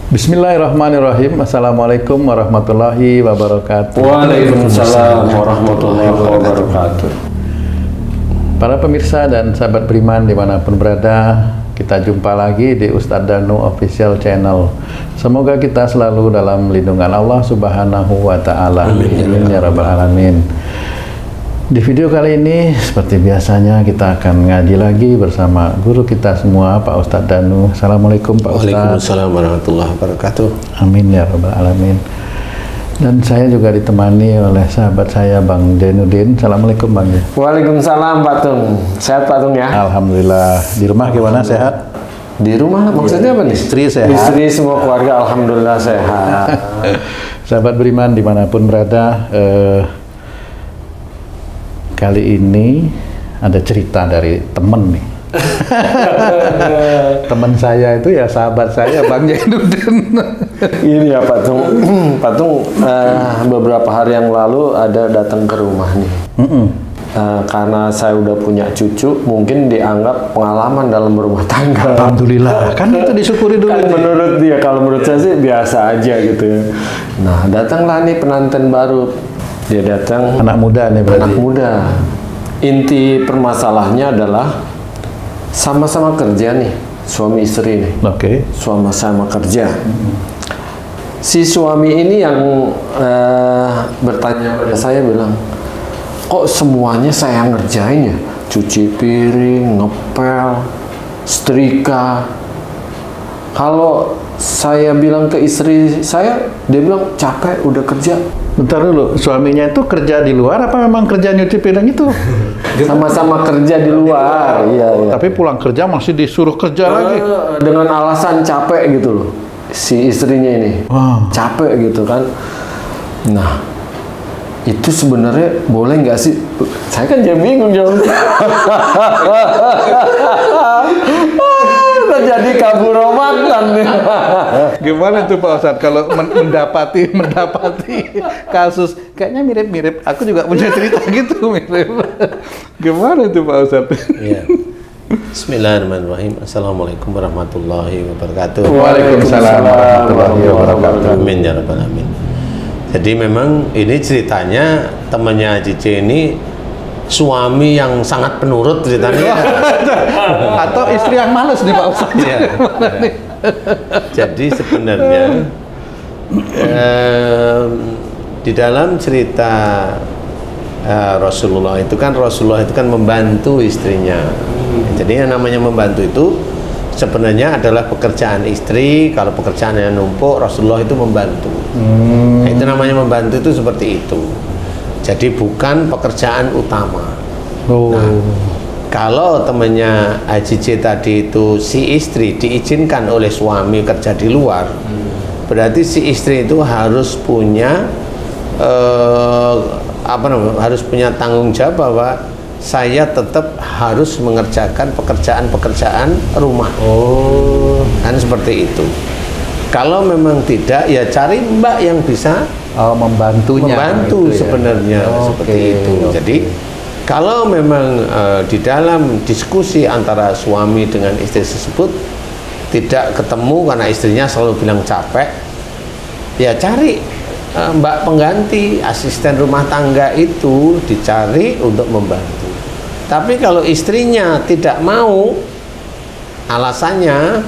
Bismillahirrahmanirrahim. Assalamualaikum warahmatullahi wabarakatuh. Waalaikumsalam warahmatullahi wabarakatuh. Para pemirsa dan sahabat beriman dimanapun berada, kita jumpa lagi di Ustadz Danu Official Channel. Semoga kita selalu dalam lindungan Allah Subhanahu wa Ta'ala. Amin ya Rabbal Alamin. Di video kali ini, seperti biasanya, kita akan ngaji lagi bersama guru kita semua, Pak Ustadz Danu. Assalamualaikum Pak Ustadz. Waalaikumsalam warahmatullahi wabarakatuh. Amin ya Rabbal Alamin. Dan saya juga ditemani oleh sahabat saya, Bang Jainuddin. Assalamualaikum Bang. Waalaikumsalam Pak Tung. Sehat Pak Tung ya? Alhamdulillah. Di rumah gimana, sehat? Di rumah maksudnya apa nih? Istri sehat? Istri semua keluarga Alhamdulillah sehat. Sahabat beriman dimanapun berada, kali ini ada cerita dari temen nih. Teman saya itu ya sahabat saya, Bang Jainuddin. Ini ya Pak Tung. Pak Tung beberapa hari yang lalu ada datang ke rumah nih. Karena saya udah punya cucu, mungkin dianggap pengalaman dalam rumah tangga. Alhamdulillah, kan itu disyukuri dulu. Kan menurut dia, kalau menurut saya sih biasa aja gitu ya. Nah, datanglah nih pengantin baru. Dia datang, Anak muda nih berarti. anak muda. Inti permasalahannya adalah sama-sama kerja nih, suami istri nih. Oke. Sama-sama kerja. Si suami ini yang bertanya pada saya bilang, kok semuanya saya ngerjain ya? Cuci piring, ngepel, setrika. Kalau saya bilang ke istri saya, dia bilang capek, udah kerja. Bentar dulu, suaminya itu kerja di luar apa memang kerja nyuci piring itu? Sama-sama kerja di luar, iya. Tapi pulang kerja masih disuruh kerja lagi. Dengan alasan capek gitu loh, si istrinya ini. Wow. Capek gitu kan. Nah, itu sebenarnya boleh nggak sih? Saya kan jadi bingung jawabnya. Terjadi kaburomakan nih. Gimana tuh Pak Ustadz kalau mendapati kasus kayaknya mirip-mirip. Aku juga punya cerita gitu mirip. Gimana tuh Pak Ustadz? Ya. Bismillahirrahmanirrahim. Assalamualaikum warahmatullahi wabarakatuh. Waalaikumsalam warahmatullahi wabarakatuh. Amin ya rabbal alamin. Jadi memang ini ceritanya temannya Cici ini suami yang sangat penurut ceritanya. Atau istri yang males nih Pak Ustadz. Ya. Jadi sebenarnya di dalam cerita Rasulullah itu kan membantu istrinya. Jadi yang namanya membantu itu sebenarnya adalah pekerjaan istri. Kalau pekerjaannya numpuk, Rasulullah itu membantu. Nah, itu namanya membantu itu seperti itu. Jadi bukan pekerjaan utama. Nah, kalau temannya AJJ tadi itu si istri diizinkan oleh suami kerja di luar, berarti si istri itu harus punya harus punya tanggung jawab bahwa saya tetap harus mengerjakan pekerjaan-pekerjaan rumah. Kan seperti itu. Kalau memang tidak, ya cari mbak yang bisa membantu gitu sebenarnya ya. Seperti itu. Jadi kalau memang di dalam diskusi antara suami dengan istri tersebut tidak ketemu karena istrinya selalu bilang capek, ya cari mbak pengganti, asisten rumah tangga itu dicari untuk membantu. Tapi kalau istrinya tidak mau, alasannya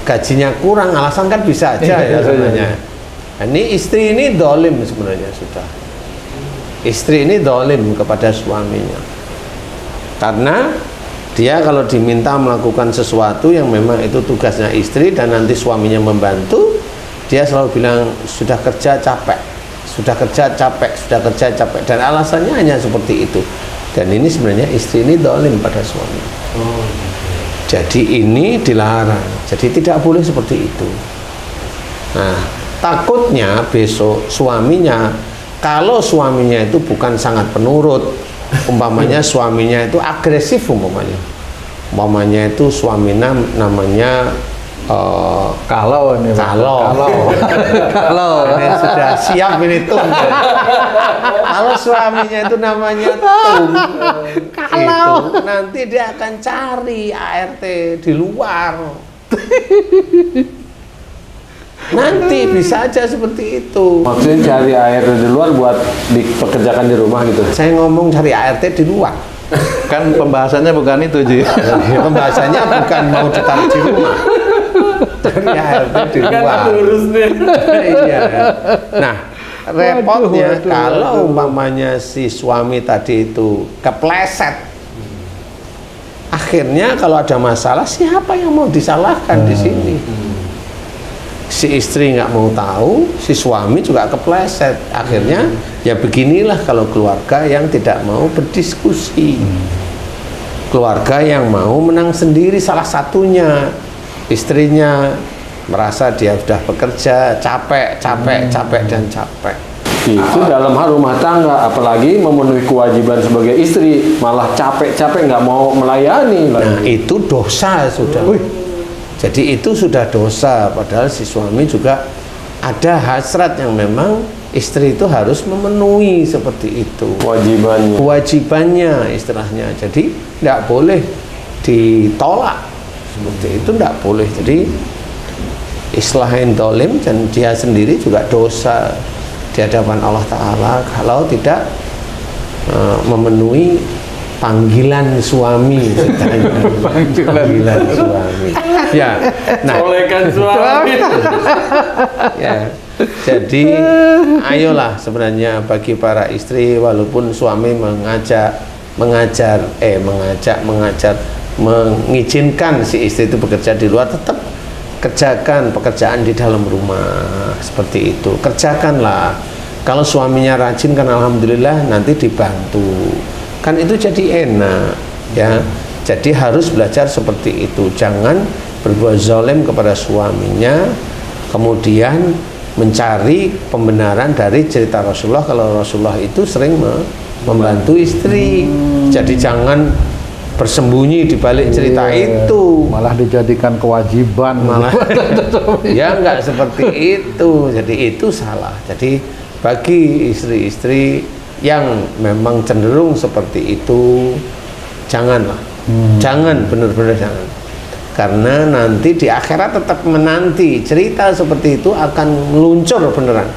gajinya kurang, alasan kan bisa aja ya sebenarnya. Ini istri ini dolim sebenarnya sudah. Istri ini dolim kepada suaminya. Karena dia kalau diminta melakukan sesuatu yang memang itu tugasnya istri dan nanti suaminya membantu, dia selalu bilang sudah kerja capek, sudah kerja capek, sudah kerja capek. Dan alasannya hanya seperti itu. Dan ini sebenarnya istri ini dolim pada suami. Jadi ini dilarang. Jadi tidak boleh seperti itu. Nah, takutnya besok suaminya, kalau suaminya itu bukan sangat penurut, umpamanya suaminya itu agresif umpamanya itu suaminya namanya kalau ini sudah siap ini Tung. Kalau suaminya itu namanya Tung, itu nanti dia akan cari ART di luar. Nanti bisa aja seperti itu. Maksudnya cari air di luar buat dipekerjakan di rumah gitu. Saya ngomong cari ART di luar. Kan pembahasannya bukan itu, Ji. Pembahasannya bukan mau ditaruh di rumah. Cari ART di luar. Iya. Nah, repotnya kalau umpamanya si suami tadi itu kepleset, akhirnya kalau ada masalah siapa yang mau disalahkan di sini? Si istri nggak mau tahu, si suami juga kepleset. Akhirnya ya beginilah kalau keluarga yang tidak mau berdiskusi, keluarga yang mau menang sendiri. Salah satunya istrinya merasa dia sudah bekerja capek dan capek. Itu dalam hal rumah tangga, apalagi memenuhi kewajiban sebagai istri, malah capek-capek nggak mau melayani. Nah, itu dosa sudah. Jadi itu sudah dosa, padahal si suami juga ada hasrat yang memang istri itu harus memenuhi seperti itu. Kewajibannya istilahnya. Jadi tidak boleh ditolak. Seperti itu tidak boleh. Jadi islahin dolim, dan dia sendiri juga dosa di hadapan Allah Ta'ala kalau tidak memenuhi panggilan suami. Panggilan suami. Ya, nah, olehkan suami. Ya, jadi ayolah sebenarnya bagi para istri, walaupun suami mengizinkan si istri itu bekerja di luar, tetap kerjakan pekerjaan di dalam rumah seperti itu. Kerjakanlah. Kalau suaminya rajin kan alhamdulillah, nanti dibantu. Kan itu jadi enak, ya. Jadi harus belajar seperti itu. Jangan berbuat zalim kepada suaminya, kemudian mencari pembenaran dari cerita Rasulullah kalau Rasulullah itu sering membantu istri. Jadi jangan bersembunyi di balik cerita itu, malah dijadikan kewajiban, malah ya enggak seperti itu. Jadi itu salah. Jadi bagi istri-istri yang memang cenderung seperti itu, janganlah, jangan, benar-benar jangan, karena nanti di akhirat tetap menanti cerita seperti itu akan meluncur beneran.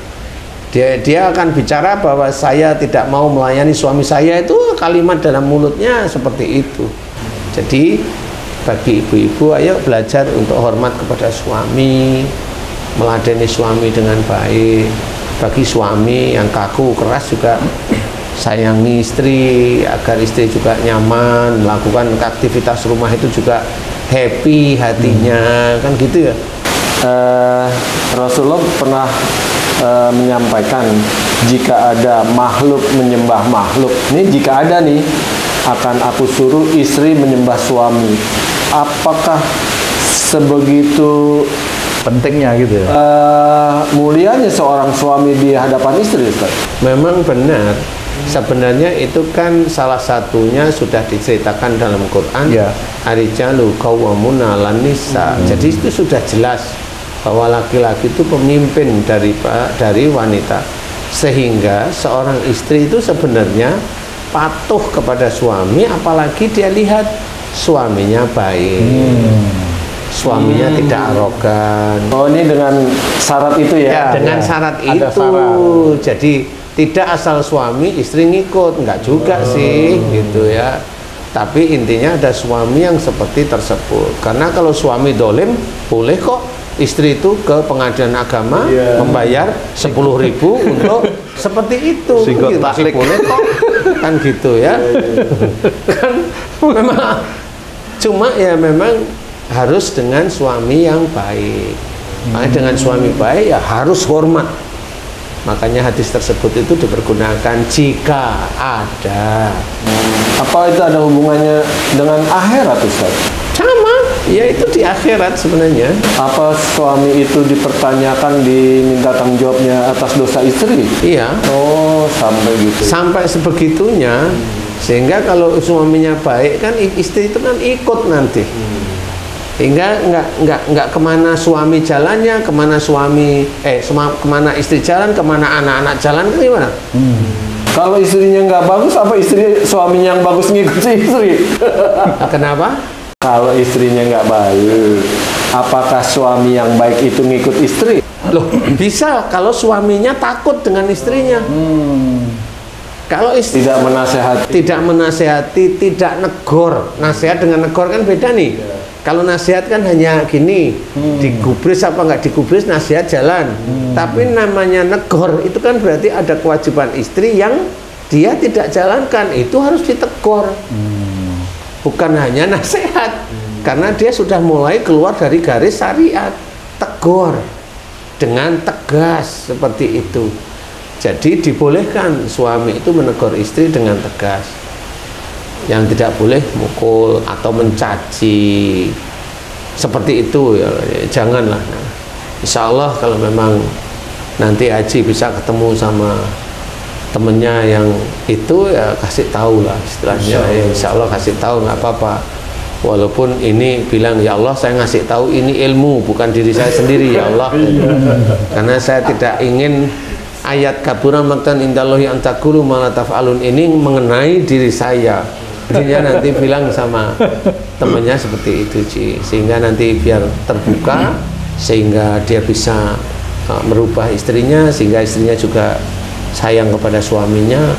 Dia akan bicara bahwa saya tidak mau melayani suami saya, itu kalimat dalam mulutnya seperti itu. Jadi bagi ibu-ibu, ayo belajar untuk hormat kepada suami, meladeni suami dengan baik. Bagi suami yang kaku keras juga sayangi istri agar istri juga nyaman, melakukan aktivitas rumah itu juga happy hatinya, kan gitu ya. Rasulullah pernah menyampaikan, jika ada makhluk menyembah makhluk, ini jika ada nih, akan aku suruh istri menyembah suami. Apakah sebegitu pentingnya gitu ya? Mulianya seorang suami di hadapan istri, Ustaz? Memang benar. Sebenarnya itu kan salah satunya sudah diceritakan dalam Quran, ya. Ar-rijalu qawwamuna 'alan nisa. Jadi itu sudah jelas bahwa laki-laki itu pemimpin dari wanita, sehingga seorang istri itu sebenarnya patuh kepada suami, apalagi dia lihat suaminya baik, suaminya tidak arogan. Oh, ini dengan syarat itu ya? Dengan syarat itu. Syarat. Jadi tidak asal suami istri ngikut, enggak juga sih, gitu ya. Tapi intinya ada suami yang seperti tersebut. Karena kalau suami dolim, boleh kok istri itu ke pengadilan agama membayar 10.000 untuk seperti itu. Gitu, masih boleh kok, kan gitu ya. Kan memang, cuma ya memang harus dengan suami yang baik. Makanya dengan suami baik ya harus hormat. Makanya hadis tersebut itu dipergunakan jika ada. Apa itu ada hubungannya dengan akhirat, Ustaz? Sama, ya itu di akhirat sebenarnya. Apa suami itu dipertanyakan, diminta tanggung jawabnya atas dosa istri? Iya. Oh, sampai gitu. Sampai sebegitunya, sehingga kalau suaminya baik kan istri itu kan ikut nanti. Hingga nggak kemana suami jalannya, kemana kemana istri jalan, kemana anak-anak jalan, kan gimana? Kalau istrinya nggak bagus, apa suaminya yang bagus ngikut istri? Kenapa? Kalau istrinya nggak baik, apakah suami yang baik itu ngikut istri? Loh, bisa kalau suaminya takut dengan istrinya. Kalau istri tidak menasehati, tidak negor. Nasihat dengan negor kan beda nih. Kalau nasihat kan hanya gini, digubris apa nggak digubris, nasihat jalan. Tapi namanya negor itu kan berarti ada kewajiban istri yang dia tidak jalankan, itu harus ditegur. Bukan hanya nasihat, karena dia sudah mulai keluar dari garis syariat. Tegur dengan tegas seperti itu. Jadi dibolehkan suami itu menegur istri dengan tegas. Yang tidak boleh mukul atau mencaci seperti itu ya, janganlah. Insya Allah kalau memang nanti Haji bisa ketemu sama temennya yang itu, ya kasih tahu lah istilahnya. Insya Allah kasih tahu, nggak apa-apa. Walaupun ini bilang, ya Allah saya ngasih tahu ini ilmu, bukan diri saya sendiri ya Allah. Karena saya tidak ingin ayat kabura maqtan indallahi an taqulu ma la taf'alun ini mengenai diri saya. Jadinya nanti bilang sama temannya seperti itu, Ci. Sehingga nanti biar terbuka, sehingga dia bisa merubah istrinya, sehingga istrinya juga sayang kepada suaminya.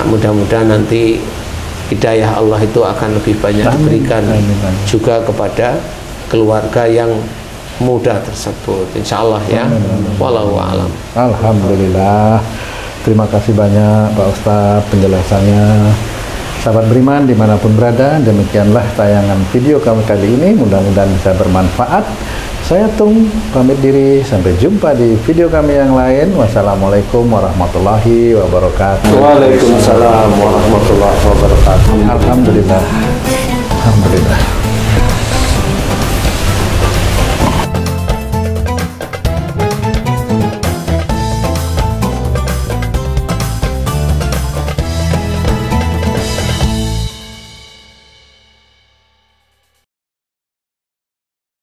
Mudah-mudahan nanti hidayah Allah itu akan lebih banyak diberikan juga kepada keluarga yang muda tersebut, insya Allah ya. Wallahu a'lam. Alhamdulillah. Terima kasih banyak Pak Ustadz penjelasannya. Sahabat beriman dimanapun berada, demikianlah tayangan video kami kali ini. Mudah-mudahan bisa bermanfaat. Saya Tung pamit diri, sampai jumpa di video kami yang lain. Wassalamualaikum warahmatullahi wabarakatuh. Waalaikumsalam warahmatullahi wabarakatuh. Alhamdulillah. Alhamdulillah.